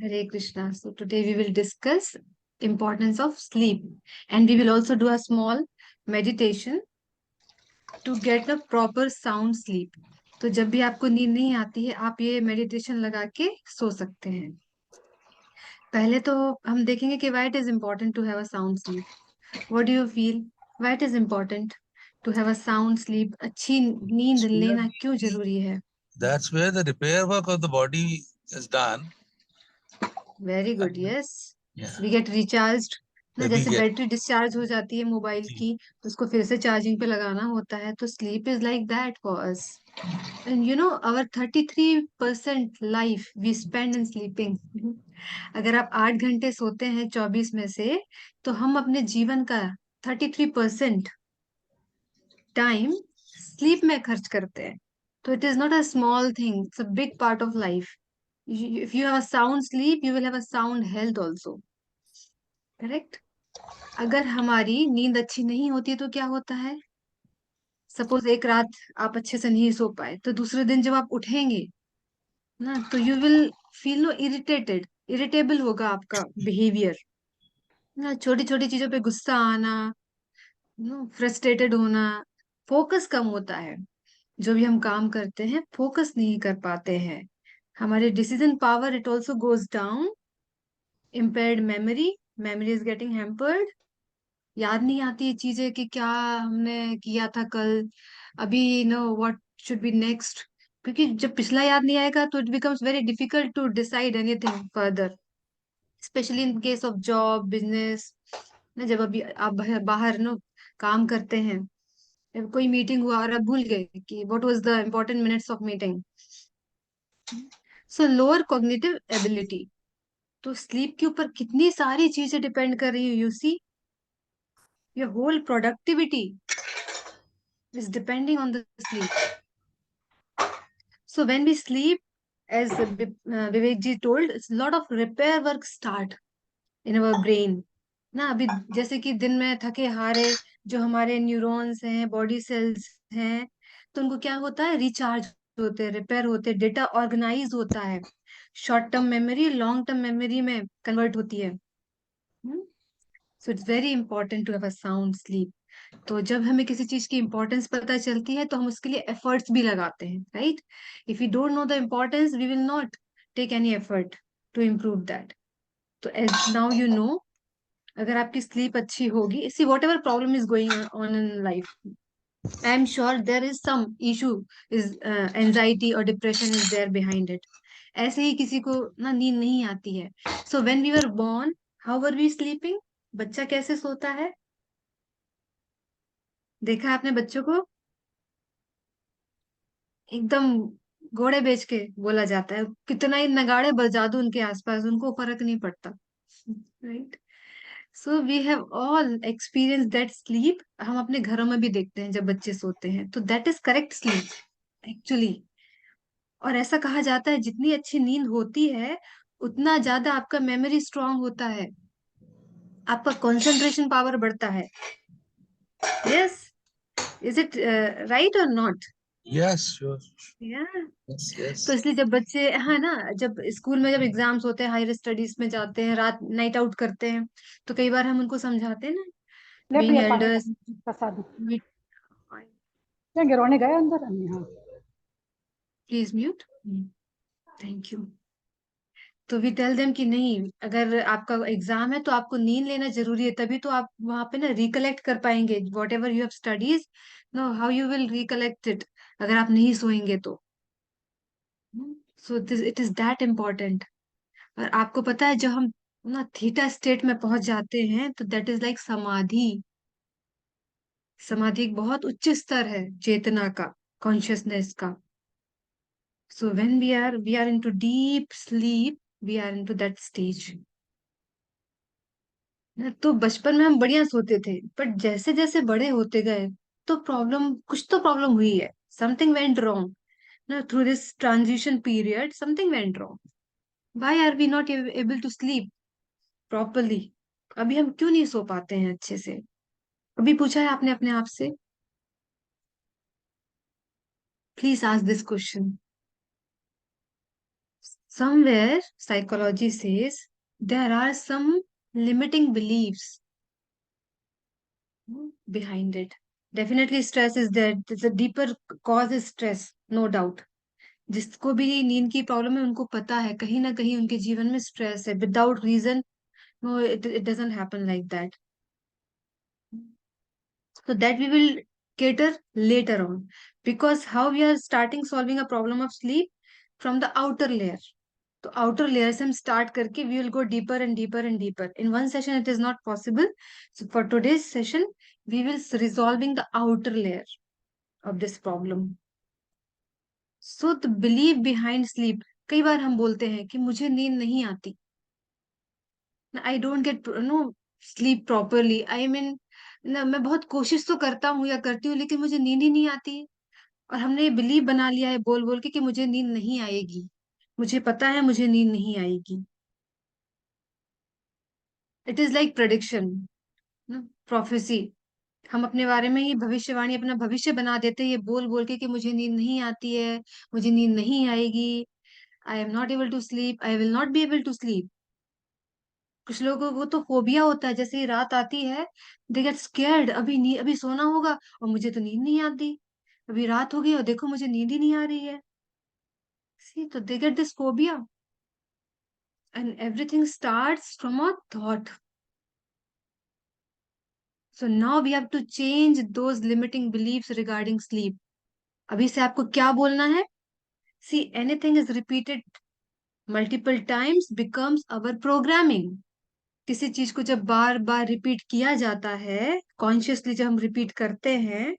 Hare Krishna. So today we will discuss importance of sleep, and we will also do a small meditation to get a proper sound sleep. तो जब भी आपको नींद नहीं आती है आप ये मेडिटेशन लगा के सो सकते हैं। पहले तो हम देखेंगे कि why it is important to have a sound sleep. What do you feel? Why it is important to have a sound sleep? अच्छी नींद लेना क्यों जरूरी है? That's where the repair work of the body is done. Very good, yes. Yeah. We get recharged ना, We जैसे get battery discharge हो जाती है मोबाइल की, उसको फिर से चार्जिंग पे लगाना होता है, तो sleep is like that for us. And you know our 33% life we spend in sleeping. अगर आप 8 घंटे सोते हैं 24 में से, तो हम अपने जीवन का 33% टाइम स्लीप में खर्च करते हैं। तो it is not a small thing, it's a big part of life. If you have a sound sleep, you will have a sound health also. Correct. अगर हमारी नींद अच्छी नहीं होती तो क्या होता है? सपोज एक रात आप अच्छे से नहीं सो पाए, तो दूसरे दिन जब आप उठेंगे ना, तो you will feel no irritated, irritable होगा आपका बिहेवियर ना, छोटी छोटी चीजों पे गुस्सा आना, नो फ्रस्ट्रेटेड होना, फोकस कम होता है। जो भी हम काम करते हैं फोकस नहीं कर पाते हैं, हमारे decision power it also goes down. Impaired memory, memory is getting hampered. याद नहीं आती है चीजें कि क्या हमने किया था कल, अभी know what should be next. क्योंकि जब पिछला याद नहीं आएगा तो it becomes very difficult to decide anything further, especially in case of job business ना। जब अभी आप बाहर नो काम करते हैं, जब कोई मीटिंग हुआ और आप भूल गए कि what was the important minutes of meeting, so lower cognitive ability. तो स्लीप के ऊपर कितनी सारी चीजें डिपेंड कर रही है, you see, your whole productivity is depending on the sleep. So when we sleep, as Vivek ji told, it's a lot of repair work start in our brain ना। अभी जैसे कि दिन में थके हारे जो हमारे न्यूरॉन्स हैं, बॉडी सेल्स हैं, तो उनको क्या होता है, रिचार्ज होते हैं, रिपेयर होते हैं, डेटा ऑर्गेनाइज होता है, short term memory long term memory में कन्वर्ट होती है। So it's very important to have a sound sleep. तो जब हमें किसी चीज की इंपॉर्टेंस पता चलती है तो हम उसके लिए एफर्ट्स भी लगाते हैं, right? If you don't know the importance we will not take any effort to improve that. तो एज नाउ यू नो, अगर आपकी स्लीप अच्छी होगी, see whatever problem is going on in life, I am sure there is some issue, is anxiety और depression is there behind it. ऐसे ही किसी को ना नींद नहीं आती है। So when we were born, how were we sleeping? बच्चा कैसे सोता है? देखा है आपने बच्चों को? एकदम घोड़े बेच के बोला जाता है, कितना ही नगाड़े बजा दो उनके आसपास उनको फर्क नहीं पड़ता, right? So we have all experience that sleep. हम अपने घरों में भी देखते हैं जब बच्चे सोते हैं, तो that is correct sleep actually. और ऐसा कहा जाता है जितनी अच्छी नींद होती है उतना ज्यादा आपका मेमोरी स्ट्रांग होता है, आपका कंसंट्रेशन पावर बढ़ता है। यस, इज इट राइट और नॉट? yes, sure. या, Yes, तो yes. इसलिए जब बच्चे है ना, जब स्कूल में जब एग्जाम्स होते हैं, हायर स्टडीज में जाते हैं, रात नाइट आउट करते हैं, तो कई बार हम उनको समझाते हैं ना, ले बीइंग प्रिया पानी एल्डर्स। प्रसाद क्या गिरवाने गए अंदर हाँ प्लीज म्यूट, थैंक यू। तो वी टेल देम कि नहीं, अगर आपका एग्जाम है तो आपको नींद लेना जरूरी है, तभी तो आप वहां पे ना रिकलेक्ट कर पाएंगे whatever you have studies. No, how you will recollect it अगर आप नहीं सोएंगे तो? So this it is that important. और आपको पता है जब हम ना थीटा स्टेट में पहुंच जाते हैं तो दैट इज लाइक समाधि। समाधि एक बहुत उच्च स्तर है चेतना का, कॉन्शियसनेस का। So when we are into deep sleep, we are into that stage. तो बचपन में हम बढ़िया सोते थे, बट जैसे जैसे बड़े होते गए तो प्रॉब्लम, कुछ तो प्रॉब्लम हुई है, समथिंग वेंट रॉन्ग ना, through this transition period something went wrong. Why are we not able to sleep properly? अभी हम क्यों नहीं सो पाते हैं अच्छे से? अभी पूछा है आपने अपने आप से? Please ask this question. Somewhere psychology says there are some limiting beliefs behind it. Definitely stress is there. The deeper cause is stress, no doubt. जिसको भी नींद की प्रॉब्लम है उनको पता है कहीं ना कहीं उनके जीवन में स्ट्रेस है without reason. No, it doesn't happen like that. So that we will cater later on, because how we are starting solving a problem of sleep from the outer layer. तो outer layer से हम start करके we will go deeper and deeper and deeper. In one session it is not possible. So for today's session we will resolving the outer layer of this problem. So the belief behind sleep. कई बार हम बोलते हैं कि मुझे नींद नहीं आती. I don't get no sleep properly. I mean ना, मैं बहुत कोशिश तो करता हूँ या करती हूँ लेकिन मुझे नींद ही नहीं आती. और हमने ये बिलीव बना लिया है बोल बोल के कि मुझे नींद नहीं आएगी. मुझे पता है मुझे नींद नहीं आएगी. It is like prediction, prophecy. हम अपने बारे में ही भविष्यवाणी, अपना भविष्य बना देते हैं ये बोल बोल के कि मुझे नींद नहीं आती है, मुझे नींद नहीं आएगी. I am not able to sleep, I will not be able to sleep. कुछ लोगों को तो फोबिया होता है, जैसे ही रात आती है दे गेट स्केर्ड. अभी सोना होगा और मुझे तो नींद नहीं आती. अभी रात हो गई और देखो मुझे नींद ही नहीं आ रही है. सी, तो they get this phobia. And everything starts from a thought. So now we have to change those limiting beliefs regarding sleep. अभी से आपको क्या बोलना है? See, anything is repeated multiple times becomes our programming. किसी चीज को जब बार बार रिपीट किया जाता है, कॉन्शियसली जब हम रिपीट करते हैं,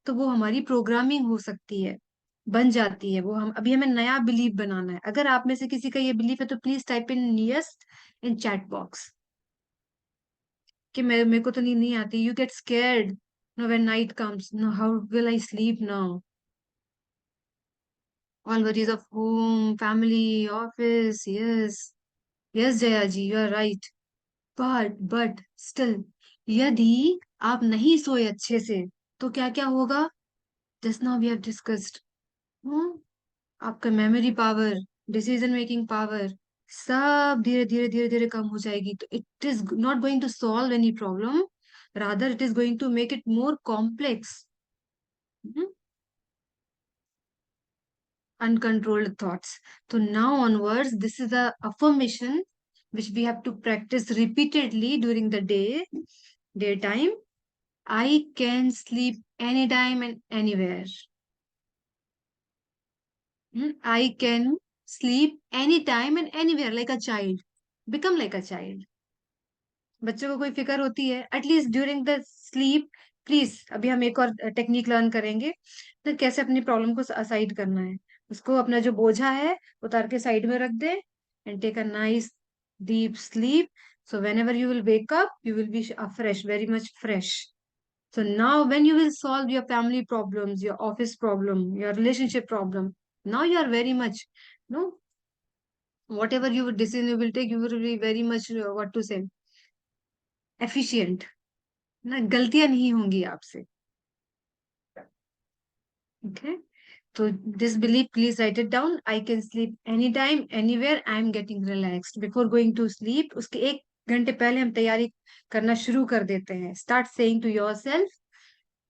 तो वो हमारी प्रोग्रामिंग हो सकती है, बन जाती है. वो हम अभी हमें नया बिलीफ बनाना है. अगर आप में से किसी का ये बिलीफ है तो please type in yes in chat box कि मैं मेरे को तो नींद नहीं आती. You get scared no when night comes. No, how will I sleep now? All worries of home, family, office. Yes, yes Jaya ji, you are right. But still, यदि आप नहीं सोए अच्छे से तो क्या क्या होगा? Just now we have discussed. आपका memory power, decision making power, सब धीरे धीरे धीरे धीरे कम हो जाएगी. तो it is not going to solve any problem, rather it is going to make it more complex. Uncontrolled thoughts. So now onwards, this is a affirmation which we have to practice repeatedly during the daytime. I can sleep anytime and anywhere. I can sleep anytime and anywhere like a child. Become like a child. बच्चों को कोई फिक्र होती है at least during the sleep? Please, अभी हम एक और टेक्निक लर्न करेंगे तो कैसे अपनी प्रॉब्लम को असाइड करना है. उसको अपना जो बोझा है उतार के साइड में रख दे and take a nice deep sleep. So whenever you will wake up you will be fresh, very much fresh. So now when you will solve your family problems, your office problem, your relationship problem, now you are very much, no, whatever you decision you will take, you will be very much, what to say, efficient. ना, गलतियां नहीं होंगी आपसे. Okay. तो this believe please write it down. I can sleep any time anywhere, I am getting relaxed. Before going to sleep, उसके 1 घंटे पहले हम तैयारी करना शुरू कर देते हैं. Start saying to yourself,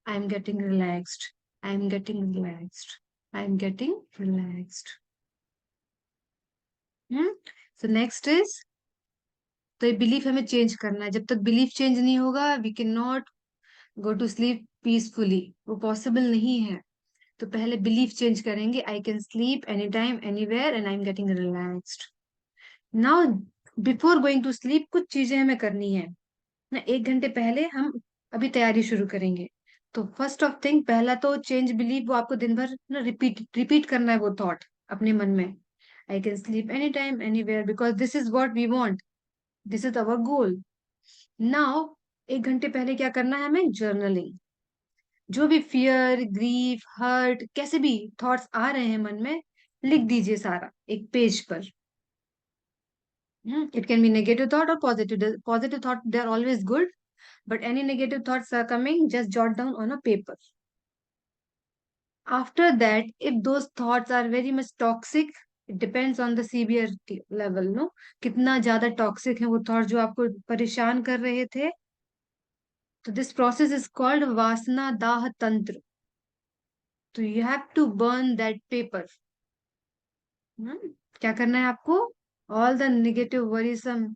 I am getting relaxed, I am getting relaxed, I am getting relaxed. So next is, तो ये बिलीफ हमें चेंज करना है. जब तक बिलीफ चेंज नहीं होगा we can not go to sleep peacefully. वो पॉसिबल नहीं है. तो पहले बिलीफ चेंज करेंगे. I can sleep any time anywhere and I am getting relaxed. Now before going to sleep कुछ चीजें हमें करनी है ना. 1 घंटे पहले हम अभी तैयारी शुरू करेंगे. तो फर्स्ट ऑफ थिंग, पहला तो चेंज बिलीफ. वो आपको दिन भर ना रिपीट रिपीट करना है वो थॉट अपने मन में. I can sleep any time anywhere because this is what we want, this is our goal. Now 1 घंटे पहले क्या करना है हमें? जर्नलिंग. जो भी फियर, ग्रीफ, हर्ट, कैसे भी थॉट्स आ रहे हैं मन में, लिख दीजिए सारा एक पेज पर. It can be negative thought और positive. Positive thought they are always good, but any negative thoughts are coming, just jot down on a paper. After that, if those thoughts are very much toxic, it depends on the severity level, no, कितना ज्यादा toxic है वो thought जो आपको परेशान कर रहे थे. तो दिस प्रोसेस इज कॉल्ड वासना दाह तंत्र. तो you have to burn that paper. क्या करना है आपको? All the negative worrisome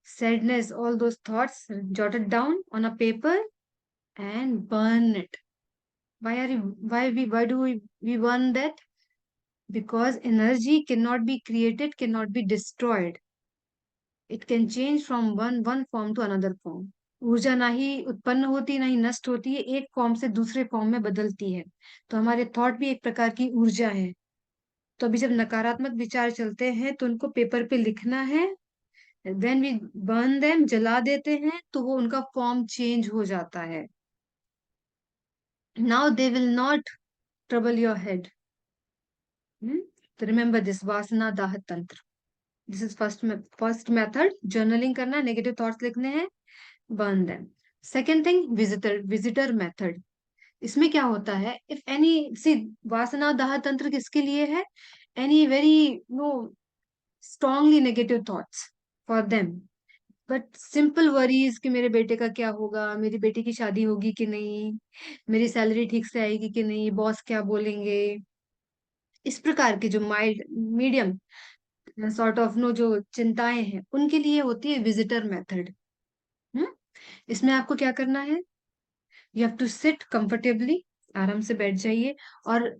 sadness, all those thoughts, jotted down on a paper and burn it. Why are you, why do we burn that? Because energy cannot be created, cannot be destroyed. It can change from one form to another form. ऊर्जा ना ही उत्पन्न होती ना ही नष्ट होती है, एक form से दूसरे फॉर्म में बदलती है. तो हमारे थॉट भी एक प्रकार की ऊर्जा है. तो अभी जब नकारात्मक विचार चलते हैं तो उनको पेपर पे लिखना है. व्हेन वी बर्न देम, जला देते हैं, तो वो उनका फॉर्म चेंज हो जाता है. Now they will not trouble your head. तो रिमेम्बर दिस वासना दाह तंत्र. This is first method. Journaling करना है, नेगेटिव थॉट्स लिखने हैं, burn them. Second thing, visitor method. इसमें क्या होता है, इफ एनी, सी, वासना दाह तंत्र किसके लिए है? Any very, no, strongly negative thoughts for them. But simple worries कि मेरे बेटे का क्या होगा, मेरी बेटी की शादी होगी कि नहीं, मेरी सैलरी ठीक से आएगी कि नहीं, बॉस क्या बोलेंगे, इस प्रकार के जो mild medium sort of, no, जो चिंताएं हैं, उनके लिए होती है विजिटर मेथड. इसमें आपको क्या करना है? You have to sit comfortably. आराम से बैठ जाइए. और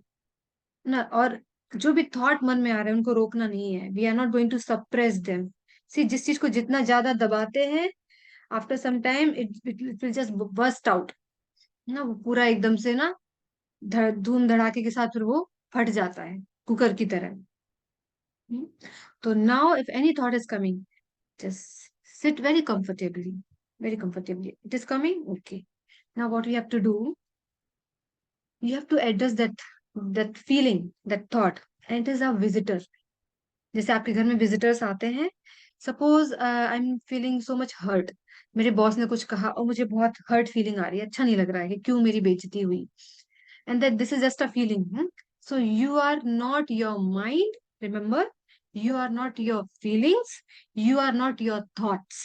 ना, और जो भी थॉट मन में आ रहे हैं उनको रोकना नहीं है. We are not going to suppress them. See, जिस चीज को जितना ज्यादा दबाते हैं, after some time it will just burst out. ना, वो पूरा एकदम से ना, धूम धड़ाके के साथ फिर वो फट जाता है, कुकर की तरह. हम्म? तो now if any thought is coming, just sit very comfortably. It is coming, okay. Now what we have to do, you have to address that feeling, that thought, and it is a visitor. जैसे आपके घर में visitors आते हैं. Suppose I am feeling so much hurt. मेरे boss ने कुछ कहा और मुझे बहुत हर्ट फीलिंग आ रही है, अच्छा नहीं लग रहा है कि क्यों मेरी बेइज्जती हुई. And that this is just a feeling. So you are not your mind. Remember, you are not your feelings, you are not your thoughts.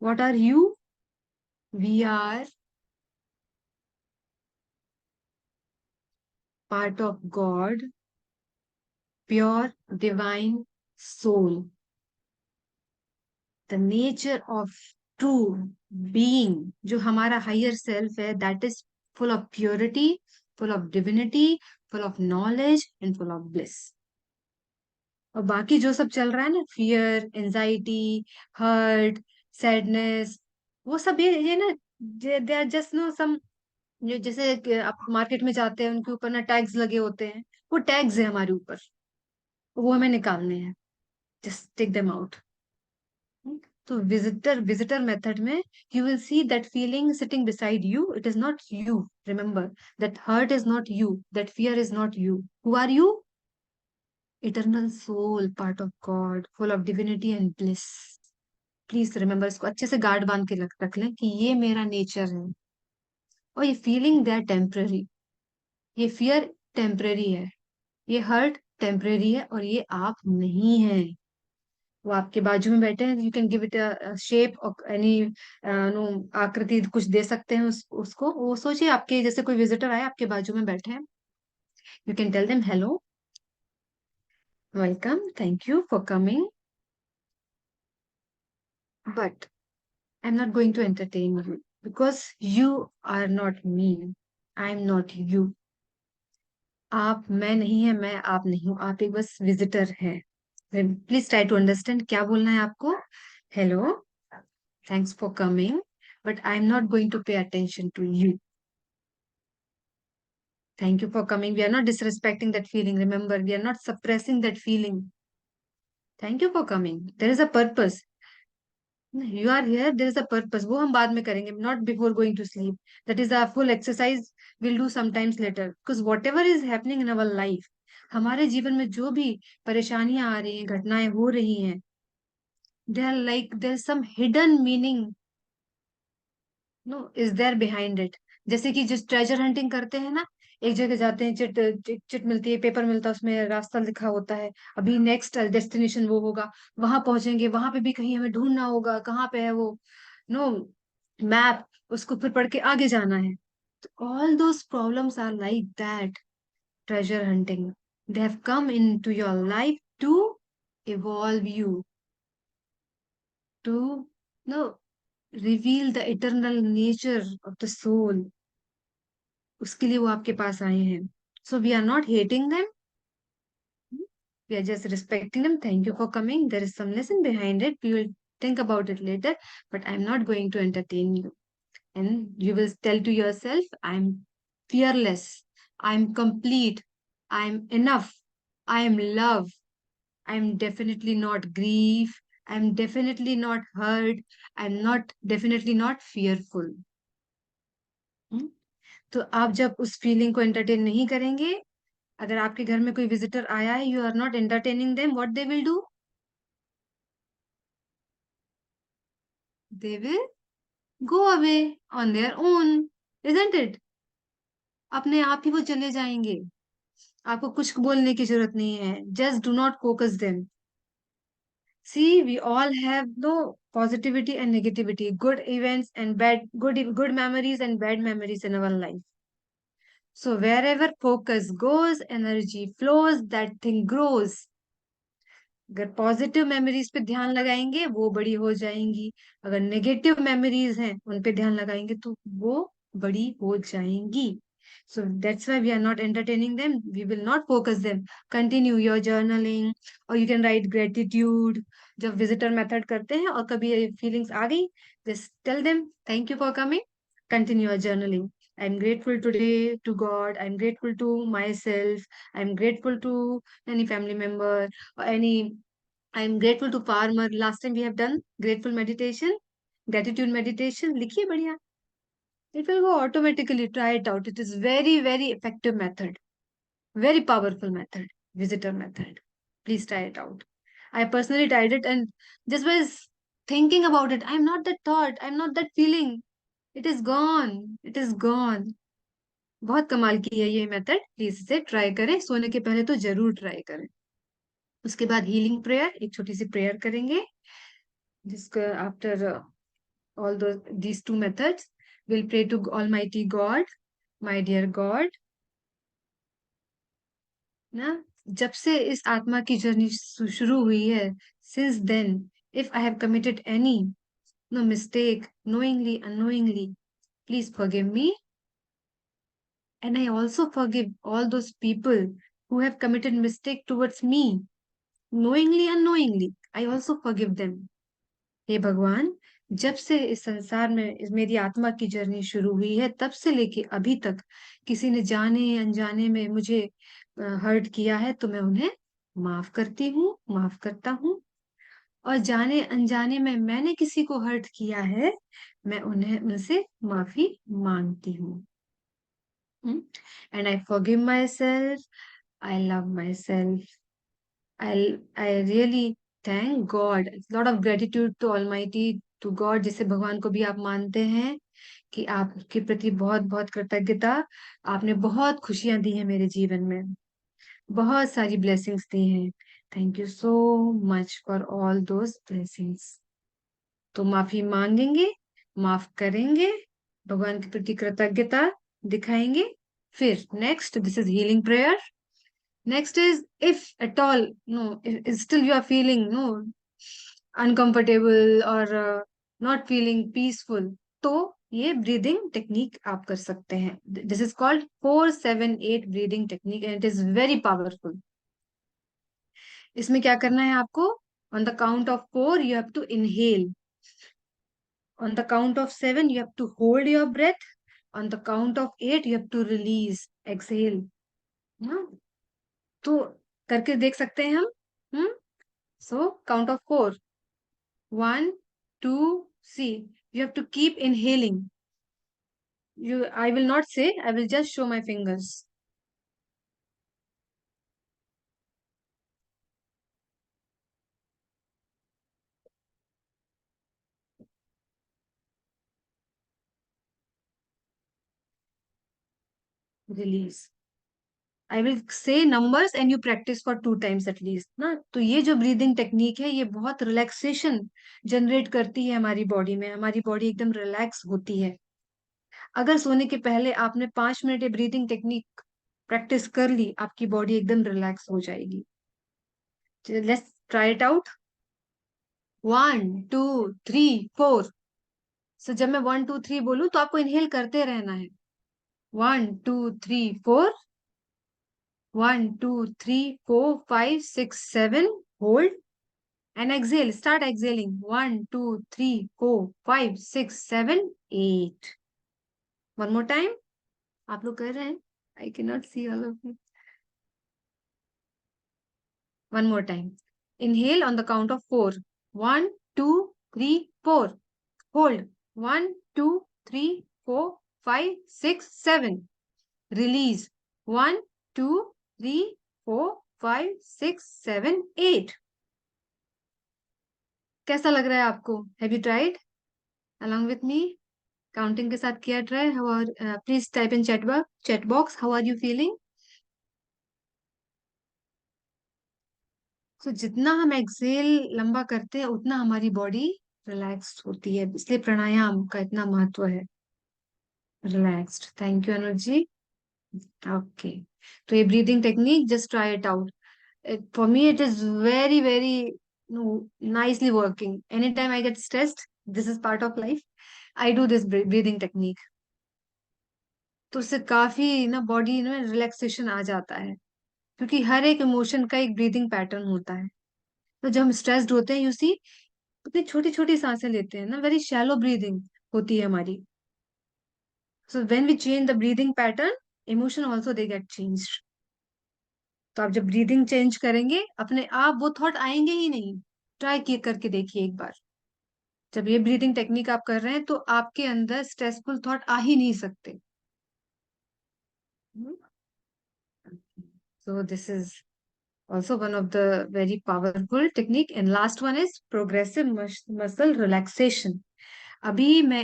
What are you? We are part of God, pure divine soul. The nature of true being, जो हमारा higher self है, that is full of purity, full of divinity, full of knowledge and full of bliss. और बाकी जो सब चल रहा है ना, फियर, एंजाइटी, हर्ट, सैडनेस, वो सब ये ना, they are just no some, जो जैसे कि आप मार्केट में जाते हैं उनके ऊपर ना टैग्स लगे होते हैं, वो टैग्स है हमारे ऊपर, वो हमें निकालने हैं. Just take them out. तो विजिटर मेथड में you will see that feeling sitting beside you. It is not you. Remember, that hurt is not you, that fear is not you. Who are you? Eternal soul, part of God, full of divinity and bliss. Please remember, इसको अच्छे से guard बांध के रख लें कि ये मेरा नेचर है. और ये फीलिंग, दे आर टेम्पररी. ये फियर टेम्पररी है, ये हर्ट टेम्परेरी है, और ये आप नहीं है. वो आपके बाजू में बैठे हैं. You can give it shape और एनी, नो, आकृति कुछ दे सकते हैं उसको. वो सोचिए आपके जैसे कोई विजिटर आए, आपके बाजू में बैठे हैं. You can tell them, hello, welcome, thank you for coming, but I am not going to entertain you because you are not me. I am not you. आप मैं नहीं है, मैं आप नहीं हूँ. आप एक बस विजिटर हैं. प्लीज ट्राई टू अंडरस्टैंड क्या बोलना है आपको. Hello, thanks for coming, but I'm not going to pay attention to you. Thank you for coming. We are not disrespecting that feeling. Remember, we are not suppressing that feeling. Thank you for coming. There is a purpose. You are here. There is a purpose. वो हम बाद में करेंगे. Not before going to sleep. That is a full exercise. We'll do sometimes later. Because whatever is happening in our life, हमारे जीवन में जो भी परेशानियां आ रही हैं, घटनाएं हो रही हैं, they are like there's some hidden meaning, no, is there behind it. जैसे कि जो ट्रेजर हंटिंग करते हैं ना, एक जगह जाते हैं, चिट चिट चिट मिलती है, पेपर मिलता है, उसमें रास्ता लिखा होता है, अभी नेक्स्ट डेस्टिनेशन वो होगा, वहां पहुंचेंगे, वहां पे भी कहीं हमें ढूंढना होगा कहाँ पे है वो, नो मैप, उसको फिर पढ़ के आगे जाना है। तो all those problems are like that, treasure hunting. They have come into your life to evolve you, to no reveal the eternal nature of the soul. उसके लिए वो आपके पास आए हैं. So we are not hating them. We are just respecting them. Thank you for coming. There is some lesson behind it. We will think about it later, but I'm not going to entertain you. And you will tell to yourself, I'm fearless. I'm complete. I'm enough. I am love. I'm definitely not grief. I'm definitely not hurt. I'm not definitely not fearful. हम्म? तो आप जब उस feeling को entertain नहीं करेंगे, अगर आपके घर में कोई विजिटर आया है, you are not entertaining them, what they will do? They will go away on their own, isn't it? अपने आप ही वो चले जाएंगे, आपको कुछ बोलने की जरूरत नहीं है. Just do not focus them. See, we all have no positivity and negativity, good events and good memories and bad memories in our life. So wherever focus goes, energy flows, that thing grows. अगर positive memories पे ध्यान लगाएंगे वो बड़ी हो जाएंगी, अगर negative memories हैं उन पे ध्यान लगाएंगे तो वो बड़ी हो जाएंगी. So that's why we are not entertaining them. We will not focus them. Continue your journaling, or you can write gratitude. जब visitor method करते हैं और कभी feelings आ गई, just tell them thank you for coming. Continue your journaling. I'm grateful today to God. I'm grateful to myself. I'm grateful to any family member or any. I'm grateful to farmer. Last time we have done grateful meditation, gratitude meditation. लिखिए बढ़िया. It will go automatically. Try it out. It is very, very effective method. Very powerful method. Visitor method. Please try it out. I personally tried it, and just by thinking about it, I'm not that thought. I'm not that feeling. It is gone. It is gone. बहुत कमाल की है ये method. Please इसे try करें, सोने के पहले तो जरूर ट्राई करें. उसके बाद हीलिंग प्रेयर, एक छोटी सी प्रेयर करेंगे, जिसका after all these two methods, we'll pray to Almighty God. My dear God, ना, जब से इस आत्मा की जर्नी शुरू हुई है, since then, if I have committed any no mistake, knowingly, unknowingly, please forgive me. And I also forgive all those people who have committed mistake towards me, knowingly, unknowingly. I also forgive them. हे भगवान, जब से इस संसार में मेरी आत्मा की journey शुरू हुई है, तब से लेके अभी तक किसी ने जाने अनजाने में मुझे हर्ट किया है, तो मैं उन्हें माफ करती हूँ, माफ करता हूँ. और जाने अनजाने में मैंने किसी को हर्ट किया है, मैं उन्हें उनसे माफी मांगती हूँ. And I forgive my self. I love my self. I really thank God. Lot of gratitude to Almighty, to God, जिसे भगवान को भी आप मानते हैं, कि आपके प्रति बहुत बहुत कृतज्ञता. आपने बहुत खुशियां दी हैं मेरे जीवन में, बहुत सारी ब्लेसिंग्स दी हैं. Thank you so much for all those blessings. तो माफी मांगेंगे, माफ करेंगे, भगवान के प्रति कृतज्ञता दिखाएंगे. फिर next, this is healing prayer. Next is, if at all, no, if still you are feeling no uncomfortable or not feeling peaceful, तो ये ब्रीदिंग टेक्निक आप कर सकते हैं. This is called 4-7-8 breathing technique and it is very powerful. इसमें क्या करना है आपको? On the count of 4 you have to inhale. On the count of 7 you have to hold your breath. On the count of 8 you have to release, exhale. तो करके देख सकते हैं हम. Hmm. So count of 4. 1, 2, see. You have to keep inhaling. I will not say. I will just show my fingers. Release. I will say numbers and you practice for 2 times at least ना। तो ये जो breathing technique है ये बहुत relaxation generate करती है हमारी बॉडी में, हमारी बॉडी एकदम रिलैक्स होती है। अगर सोने के पहले आपने 5 मिनट ये ब्रीदिंग टेक्निक प्रैक्टिस कर ली, आपकी बॉडी एकदम रिलैक्स हो जाएगी। Let's try it out. 1 2 3 4। सो जब मैं 1 2 3 बोलूं तो आपको इनहेल करते रहना है। 1 2 3 4। 1 2 3 4 5 6 7। Hold and exhale, start exhaling. 1 2 3 4 5 6 7 8। One more time. आप लोग कर रहे हैं? I can not see all of you. One more time. Inhale on the count of 4। 1 2 3 4। Hold. 1 2 3 4 5 6 7। Release. 1 2 3 4 5 6 7 8। कैसा लग रहा है आपको? Have you tried along with me? Counting के साथ किया try? How are, please type in chat box, how are you feeling? तो जितना हम एक्सेल लंबा करते हैं उतना हमारी बॉडी रिलैक्स होती है, इसलिए प्राणायाम का इतना महत्व है। Relaxed. Thank you Anuj ji. Okay, तो ये breathing technique just try it out. For me, it is very, very, no, nicely working. Anytime I get stressed, this is part of life. I do this breathing technique. तो उससे काफी ना body में relaxation आ जाता है, क्योंकि हर एक emotion का एक ब्रीदिंग पैटर्न होता है। तो जब हम स्ट्रेस्ड होते हैं, यू सी, इतनी छोटी छोटी सांसें लेते हैं ना, वेरी शैलो ब्रीदिंग होती है हमारी। So when we change the breathing pattern, emotion also they get changed. तो आप जब ब्रीदिंग चेंज करेंगे, अपने आप वो थॉट आएंगे ही नहीं। ट्राई किए करके देखिए एक बार। जब ये ब्रीदिंग टेक्निक आप कर रहे हैं तो आपके अंदर स्ट्रेसफुल थॉट आ ही नहीं सकते। So this is also one of the very powerful technique, and last one is progressive muscle relaxation. अभी मैं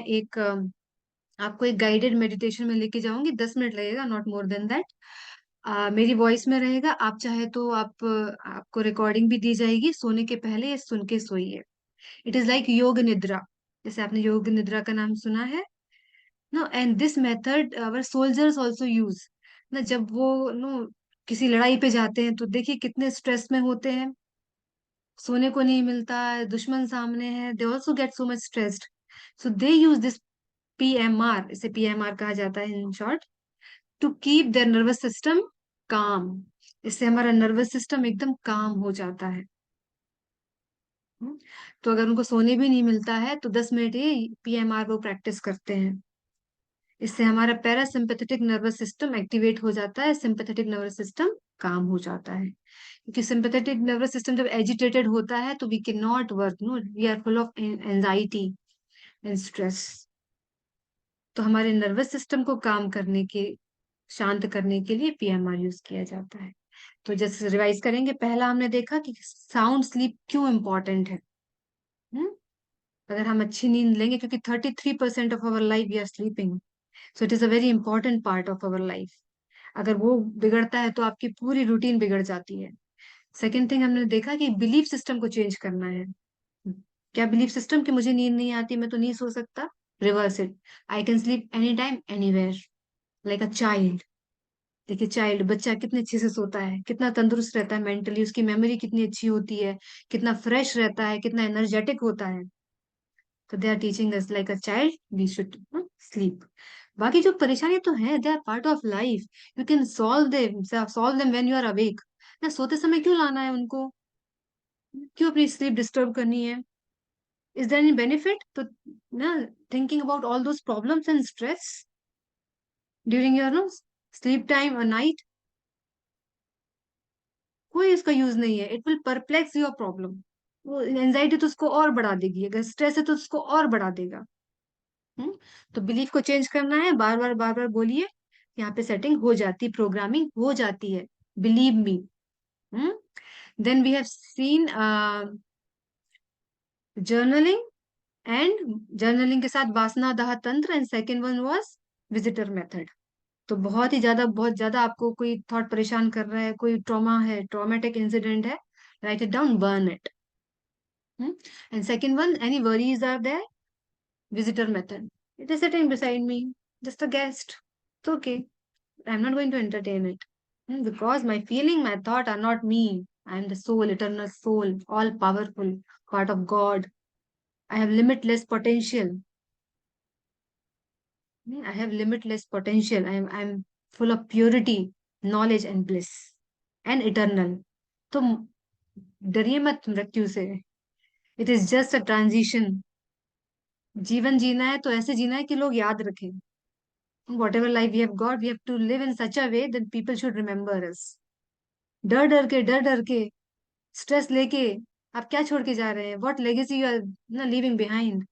आपको एक गाइडेड मेडिटेशन में लेके जाऊंगी, 10 मिनट लगेगा, नॉट मोर देन दैट। मेरी वॉइस में रहेगा, आप चाहे तो आपको रिकॉर्डिंग भी दी जाएगी, सोने के पहले ये सुन के सोइए। इट इज लाइक योग निद्रा, जैसे आपने योग निद्रा का नाम सुना है। No, and this method our soldiers also use. ना जब वो नो किसी लड़ाई पे जाते हैं तो देखिए कितने स्ट्रेस में होते हैं, सोने को नहीं मिलता है, दुश्मन सामने है, they also get so much stressed. So they use this PMR, इसे पीएमआर कहा जाता है in short, to keep their nervous system calm. इससे हमारा नर्वस सिस्टम एकदम काम हो जाता है। हम्म, तो अगर उनको सोने भी नहीं मिलता है तो 10 मिनट ये पीएमआर वो प्रैक्टिस करते हैं। इससे हमारा पैरासिम्पैथेटिक नर्वस सिस्टम एक्टिवेट हो जाता है, सिंपैथेटिक नर्वस सिस्टम काम हो जाता है। क्योंकि सिंपैथेटिक नर्वस सिस्टम जब एजिटेटेड होता है तो we can not work, no, we are full of anxiety and stress. तो हमारे नर्वस सिस्टम को काम करने के, शांत करने के लिए पीएमआर यूज किया जाता है। तो जैसे रिवाइज करेंगे, पहला हमने देखा कि साउंड स्लीप क्यों इंपॉर्टेंट है। हम्म? अगर हम अच्छी नींद लेंगे, क्योंकि 33% of our life we are sleeping, so it is a very important part of our life. अगर वो बिगड़ता है तो आपकी पूरी रूटीन बिगड़ जाती है। सेकेंड थिंग हमने देखा कि बिलीफ सिस्टम को चेंज करना है। क्या बिलीफ सिस्टम कि मुझे नींद नहीं आती, मैं तो नहीं सो सकता? Reverse it, I can sleep any time anywhere, like a child. देखिए चाइल्ड, बच्चा कितने अच्छे से सोता है, कितना तंदुरुस्त रहता है मेंटली, उसकी मेमोरी कितनी अच्छी होती है, कितना फ्रेश रहता है, कितना एनर्जेटिक होता है। तो they are teaching us like a child we should sleep. बाकी जो परेशानी तो है, they are part of life, you can solve them when you are awake. ना सोते समय क्यों लाना है उनको, क्यों अपनी स्लीप डिस्टर्ब करनी है? Is there any benefit? तो ना, thinking about all those problems and stress during your no sleep time और नाइट, कोई इसका यूज नहीं है। It will perplex your problem. वो एंजाइटी तो उसको और बढ़ा देगी, अगर स्ट्रेस है तो उसको और बढ़ा देगा। हम्म? तो बिलीफ को चेंज करना है, बार बार बोलिए, यहाँ पे सेटिंग हो जाती, प्रोग्रामिंग हो जाती है, believe me. Then we have seen journaling, and journaling के साथ वासना दाह तंत्र, and second one was visitor method. तो बहुत ज्यादा आपको कोई थॉट परेशान कर रहा है, कोई ट्रॉमा है, ट्रॉमेटिक इंसिडेंट है, right it down, burn it. And second one, any worries are there? Visitor method. It is sitting beside me, just a guest. It's okay. I'm not going to entertain it. Because my feeling, my thought are not me. I am the soul, eternal soul, all powerful, part of God. I have limitless potential. I have limitless potential. I'm full of purity, knowledge and bliss and eternal. तो डरिए मत मृत्यु से. It is just a transition. जीवन जीना है तो ऐसे जीना है कि लोग याद रखें. Whatever life we have got, we have to live in such a way that people should remember us. डर डर के स्ट्रेस लेके आप क्या छोड़ के जा रहे हैं? What legacy you are leaving behind?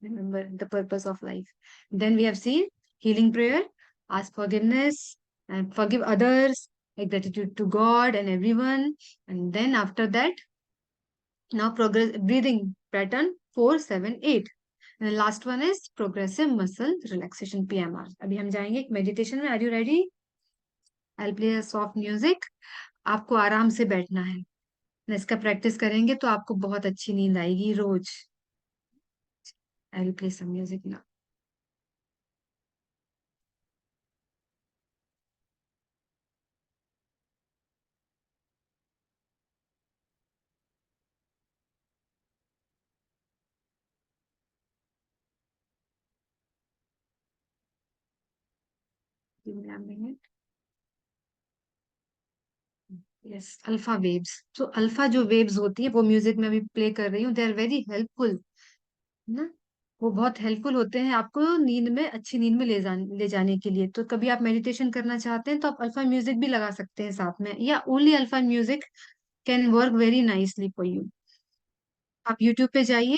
Remember the purpose of life. Then we have seen healing prayer, ask forgiveness and forgive others, like gratitude to God and everyone. And then after that, now progress breathing pattern 4, 7, 8. And the last one is progressive muscle relaxation PMR. अभी हम जाएंगे एक meditation में. Are you ready? I'll play a soft music. आपको आराम से बैठना है. इसका प्रैक्टिस करेंगे तो आपको बहुत अच्छी नींद आएगी रोज. I'll play some music now. Give me a minute. Yes, alpha waves. तो अल्फा जो वेव्स होती है वो म्यूजिक में अभी प्ले कर रही हूँ. दे आर वेरी हेल्पफुल ना. वो बहुत हेल्पफुल होते हैं आपको नींद में, अच्छी नींद में ले जाने के लिए. तो कभी आप मेडिटेशन करना चाहते हैं तो आप अल्फा म्यूजिक भी लगा सकते हैं साथ में, या only alpha music can work very nicely for you. आप यूट्यूब पे जाइए,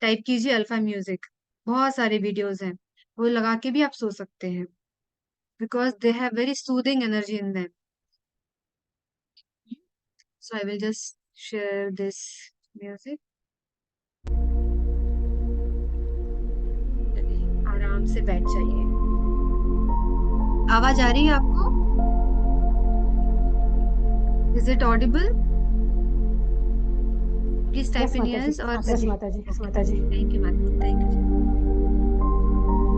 टाइप कीजिए अल्फा म्यूजिक. बहुत सारे वीडियोस हैं, वो लगा के भी आप सो सकते हैं. Because they have very soothing energy in them. So I will just share this music. आराम से बैठ जाइए. आवाज आ रही है आपको? Is it audible? Please type in yes or yes, Mataji. Yes, Mataji. thank you, Mataji. Thank you.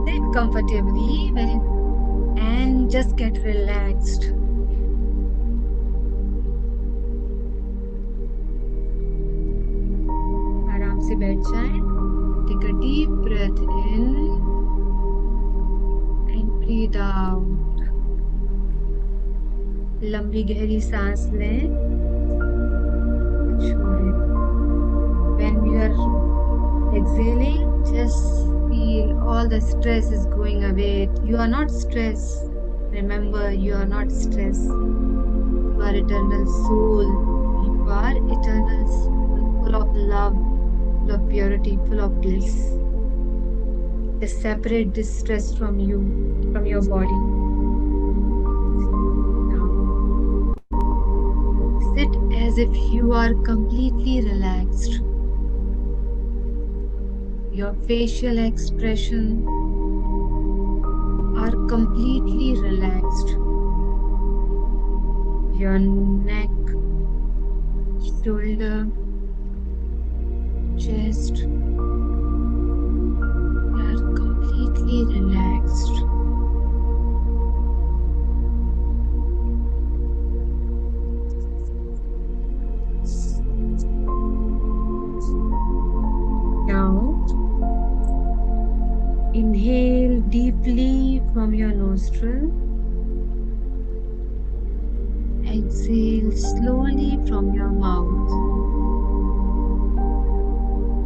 Sit comfortably and just get relaxed. आराम से बैठ जाएं. Take a deep breath in and breathe out. लंबी गहरी सांस लें, छोड़ें. When you are exhaling, just feel all the stress is going away. You are not stressed. Remember, you are not stressed. You are eternal soul. You are eternal soul, full of love, full of purity, full of bliss. Just separate this stress from you, from your body. Now, sit as if you are completely relaxed. Your facial expression are completely relaxed. Your neck, shoulder, chest are completely relaxed. Now, inhale deeply from your nostril. Exhale slowly from your mouth.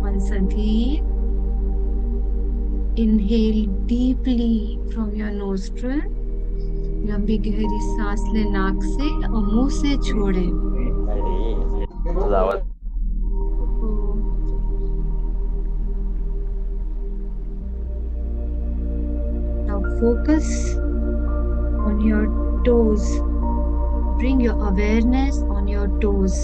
Once again, inhale deeply from your nostril. लंबी गहरी सांस ले नाक से और मुंह से छोड़े. Now focus on your toes. Bring your awareness on your toes.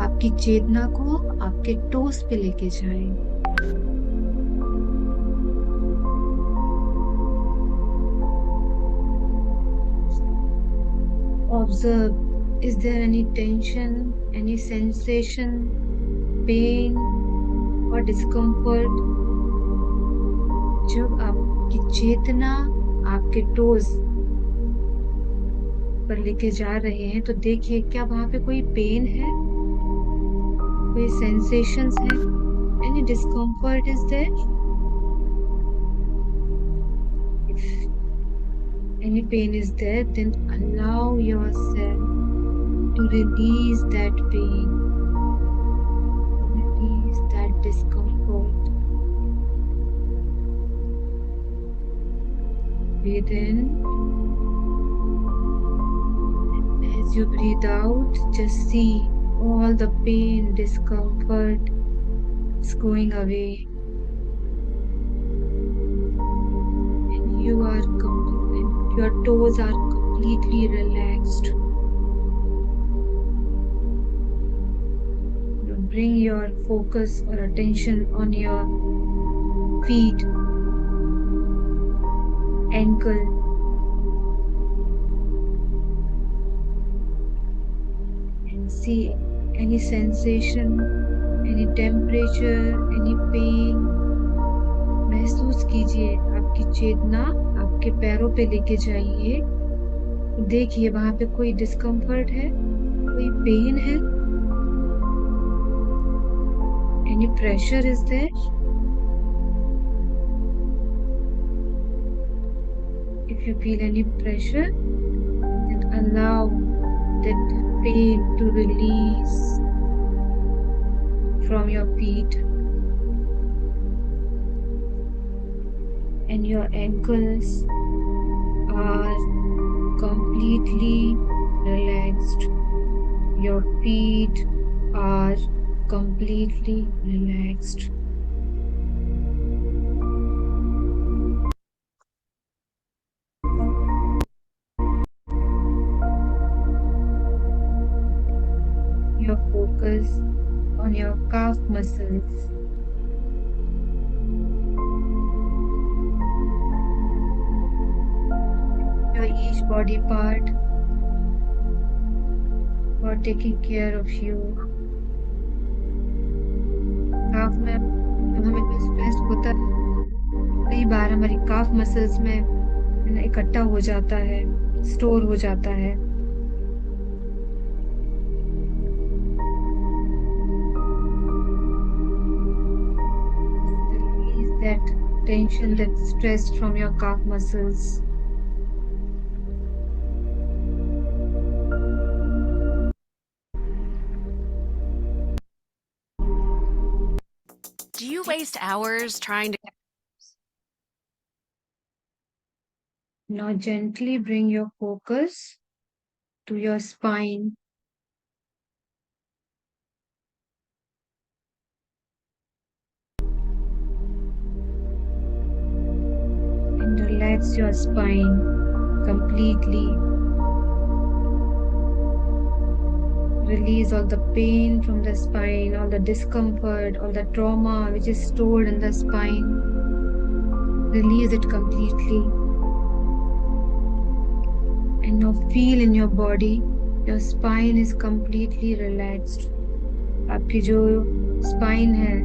आपकी चेतना को आपके टोस पे लेके जाएं. Observe, is there any tension, any sensation, pain or discomfort? जब आपकी चेतना आपके टोज पर लेके जा रहे हैं तो देखिए क्या वहां पे कोई पेन है, कोई सेंसेशंस है, any discomfort is there? If any pain is there, then allow yourself to release that pain, release that discomfort. Breathe in. As you breathe out, just see all the pain, discomfort is going away. And your toes are completely relaxed. You bring your focus or attention on your feet, ankle, and see any sensation, any temperature, any pain. महसूस कीजिए, आपकी चेतना आपके पैरों पे लेके जाइए, देखिए वहां पे कोई डिस्कम्फर्ट है, कोई पेन है, any pressure is there? If you feel any pressure, then allow that pain to release from your feet and your ankles are completely relaxed. Your feet are completely relaxed. Your focus on your calf muscles. Your each body part for taking care of you. काफ में जब हमें कोई stress होता है, कई बार हमारी काफ muscles में इकट्ठा हो जाता है, स्टोर हो जाता है. Release that tension, that stress from your calf muscles. Do you waste hours trying to? Now gently bring your focus to your spine. And relax your spine completely. Release all the pain from the spine, all the discomfort, all the trauma which is stored in the spine. Release it completely. And now feel in your body, your spine is completely relaxed. आपकी जो spine है,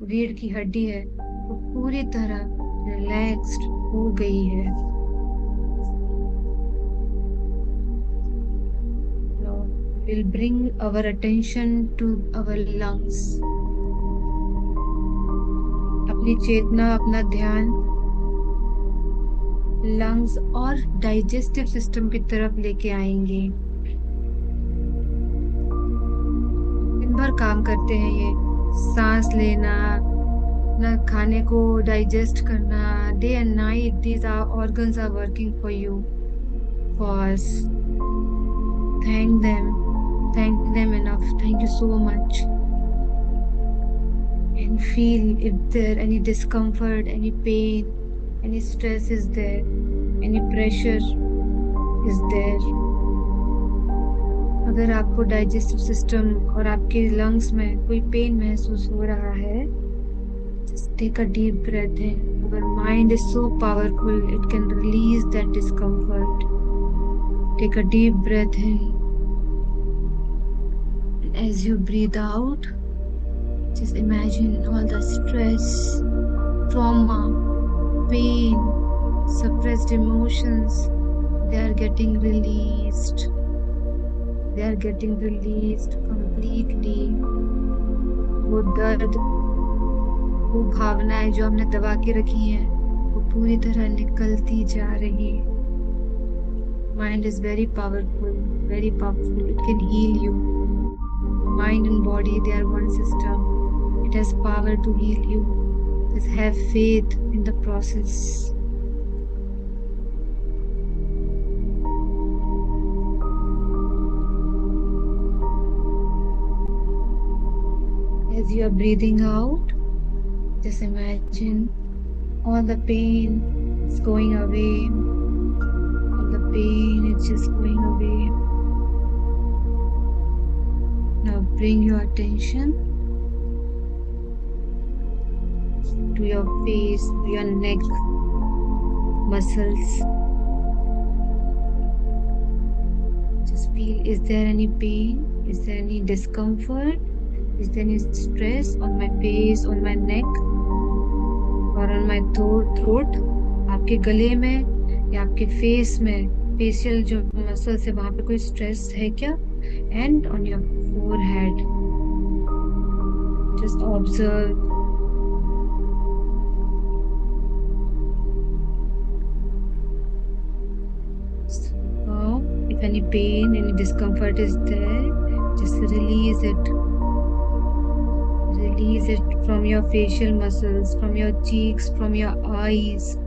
रीढ़ की हड्डी है, वो पूरी तरह रिलैक्स्ड हो गई है. Now we'll bring our attention to our lungs. अपनी चेतना, अपना ध्यान लंग्स और डाइजेस्टिव सिस्टम की तरफ लेके आएंगे. दिन भर काम करते हैं ये, सांस लेना, ना खाने को डाइजेस्ट करना, day and night these are organs are working for you. Pause, thank them enough. Thank you so much. And feel if there any discomfort, any pain, any stress is there, any pressure is there. अगर आपको digestive system और आपके lungs में कोई pen महसूस हो रहा है, just take a deep breath in. Our mind is so powerful, it can release that discomfort. Take a deep breath in. And as you breathe out, just imagine all the stress, trauma, pain, suppressed emotions, they are getting released. They are getting released completely. वो दर्द, वो भावनाएं जो हमने दबा के रखी हैं, वो पूरी तरह निकलती जा रही है. Mind is very powerful, very powerful. It can heal you. Mind and body, they are one system. It has power to heal you. Just have faith in the process. As you are breathing out, just imagine all the pain is going away. All the pain is just going away. Now bring your attention to your face, to your neck muscles. Just feel, is there any pain? Is there any discomfort? Is there any stress on my face, on my neck, or on my throat? आपके गले में या आपके face में, facial जो muscles है वहां पे कोई स्ट्रेस है क्या? And on your forehead, just observe. Now, if any pain, any discomfort is there, just release it. Release it from your facial muscles, from your cheeks, from your eyes,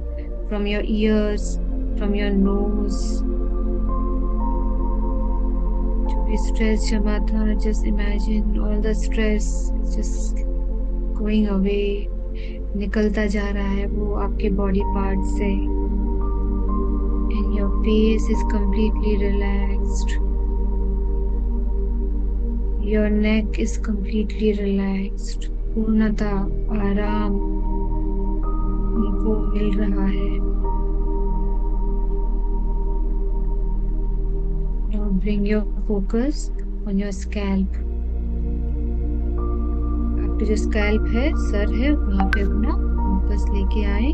from your ears, from your nose. जो भी stress जमा था, just imagine all the stress is just going away. निकलता जा रहा है वो आपके body parts से. And your face is completely relaxed. Your neck is completely relaxed. पूर्णता आराम उनको मिल रहा है. Now bring your focus on your scalp. आपके जो scalp है, सर है, वहां पे अपना फोकस लेके आए.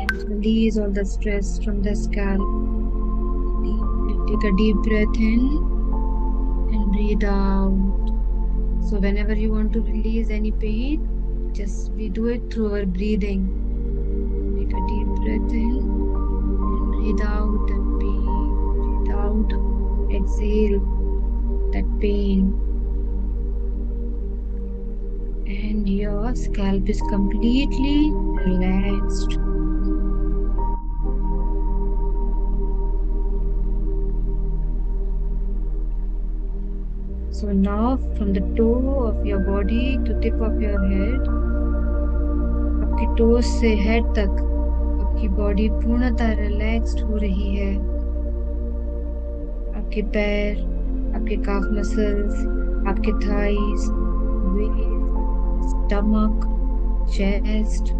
And release all the stress from the scalp. Take a deep breath in and breathe out. So whenever you want to release any pain, just we do it through our breathing. Take a deep breath in and breathe out that pain. Breathe out, exhale that pain. And your scalp is completely relaxed. So now from the toe of your body to tip of your head, आपकी toes से head तक आपकी body पूर्णतः relaxed हो रही है. आपके पैर, आपके calf muscles, आपके thighs, waist, stomach, chest,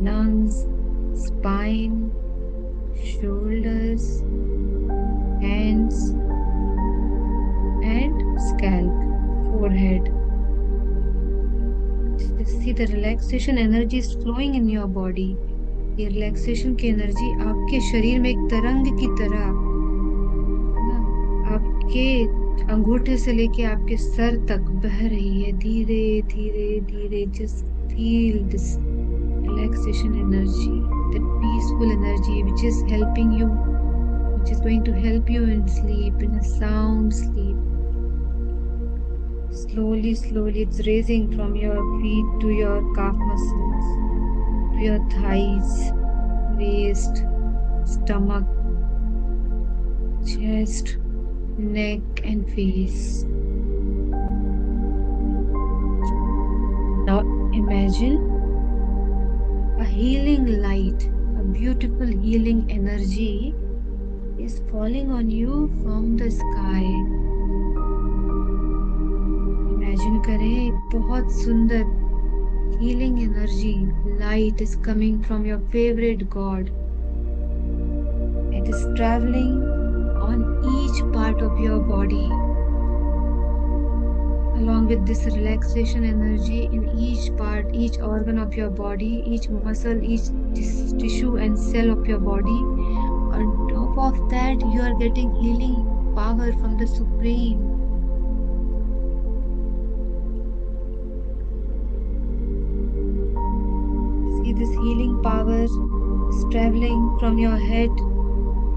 lungs, spine, shoulders, hands, and scalp, forehead. Just see the relaxation energy is flowing in your body. ये relaxation की energy आपके शरीर में एक तरंग की तरह आपके अंगूठे से लेके आपके सर तक बह रही है. धीरे धीरे धीरे. Just feel this relaxation energy, that peaceful energy which is helping you, which is going to help you in sleep, in a sound sleep. Slowly, slowly, it's raising from your feet to your calf muscles, to your thighs, waist, stomach, chest, neck, and face. Now imagine a healing light, a beautiful healing energy is falling on you from the sky. Imagine करें एक बहुत सुंदर healing energy, light is coming from your favorite god. It is traveling on each part of your body. Along with this relaxation energy in each part, each organ of your body, each muscle, each tissue and cell of your body. On top of that, you are getting healing power from the Supreme. See this healing power is traveling from your head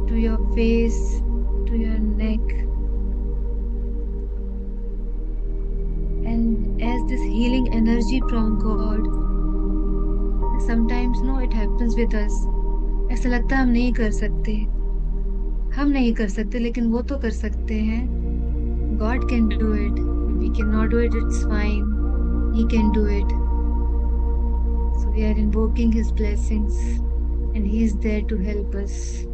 to your face to your neck. And as this healing energy from God, sometimes no, it happens with us. ऐसा लगता है हम नहीं कर सकते, लेकिन वो तो कर सकते हैं. God can do it. If we cannot do it, it's fine. He can do it. So we are invoking His blessings, and He is there to help us.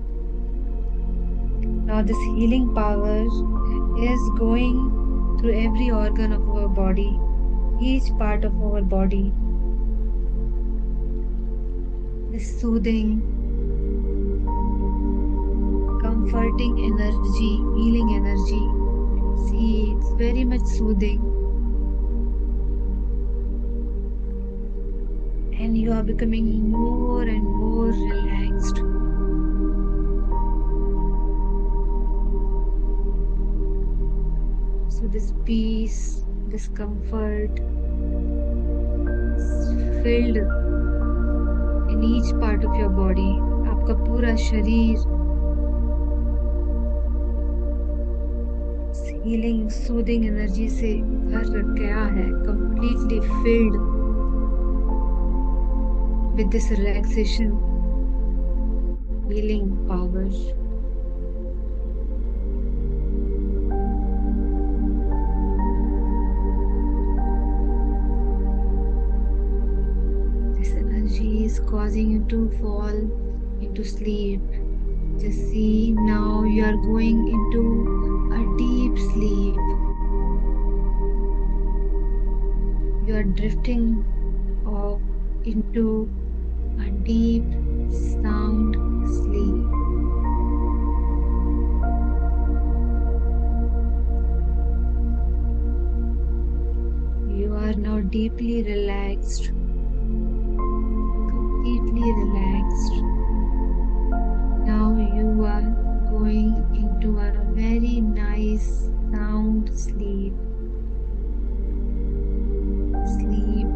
Now this healing power is going through every organ of our body, each part of our body. This soothing, comforting energy, healing energy. See, it's very much soothing. And you are becoming more and more relaxed. So this peace, this comfort is filled in each part of your body. आपका पूरा शरीर healing, soothing energy से भर गया है, completely filled with this relaxation, healing power. This energy is causing you to fall into sleep. Just see, now you are going into a deep sleep. You are drifting off into a deep sound sleep. You are now deeply relaxed, completely relaxed. Now you are going into a very nice sound sleep. Sleep,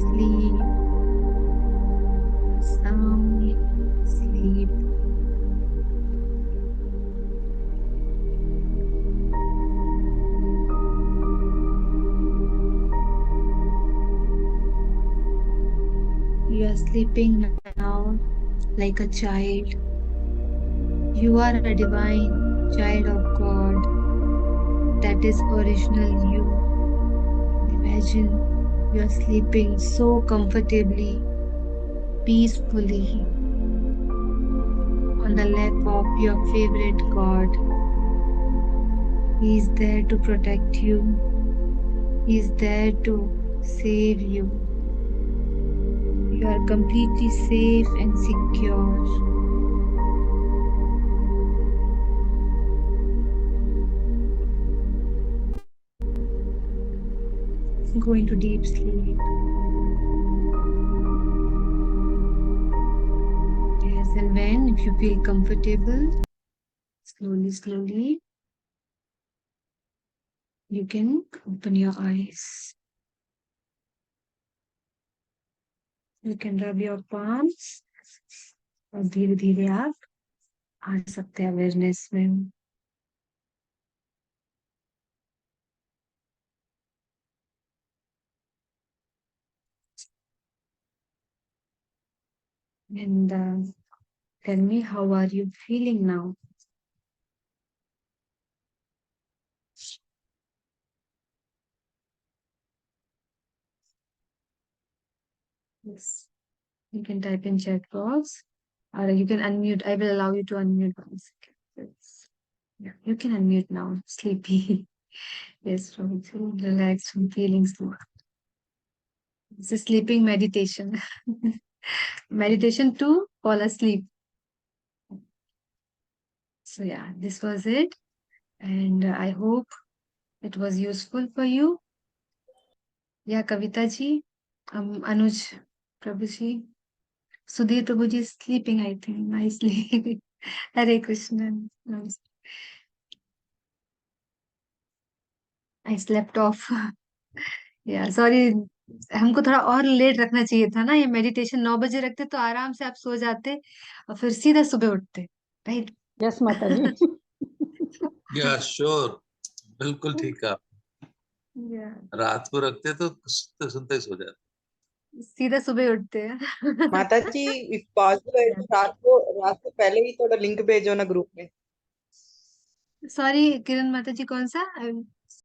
sleep, sound sleep. You are sleeping now like a child. You are a divine child of God. That is original you. Imagine you are sleeping so comfortably, peacefully on the lap of your favorite God. He is there to protect you. He is there to save you. You are completely safe and secure. Go into deep sleep. Yes, and when, if you feel comfortable, slowly, you can open your eyes. You can rub your palms और धीरे धीरे आप आ सकते हैं awareness में. And tell me, how are you feeling now? Yes. You can type in chat box or you can unmute. I will allow you to unmute 1 second. Yes. Yeah, you can unmute now. Sleepy. Yes, from relaxed from feeling slow. This is sleeping meditation. Meditation to fall asleep. So yeah, this was it. And I hope it was useful for you. Yeah, Kavita ji, Anuj Prabhu ji, Sudhir Prabhu ji is sleeping, I think, nicely. Hare Krishna. Namaste. I slept off. या sorry, हमको थोड़ा और late रखना चाहिए था ना, ये meditation 9 बजे रखते तो आराम से आप सो जाते और फिर सीधा सुबह उठते, राइट? यस माता जी। Yeah, sure. बिल्कुल ठीक है। या रात को रखते तो सुनते सुनते ही सो जाते। सीधा सुबह उठते हैं। माता जी इफ पॉसिबल है तो रात को पहले ही थोड़ा लिंक भेजो ना ग्रुप में। सॉरी किरण माता जी, कौन सा?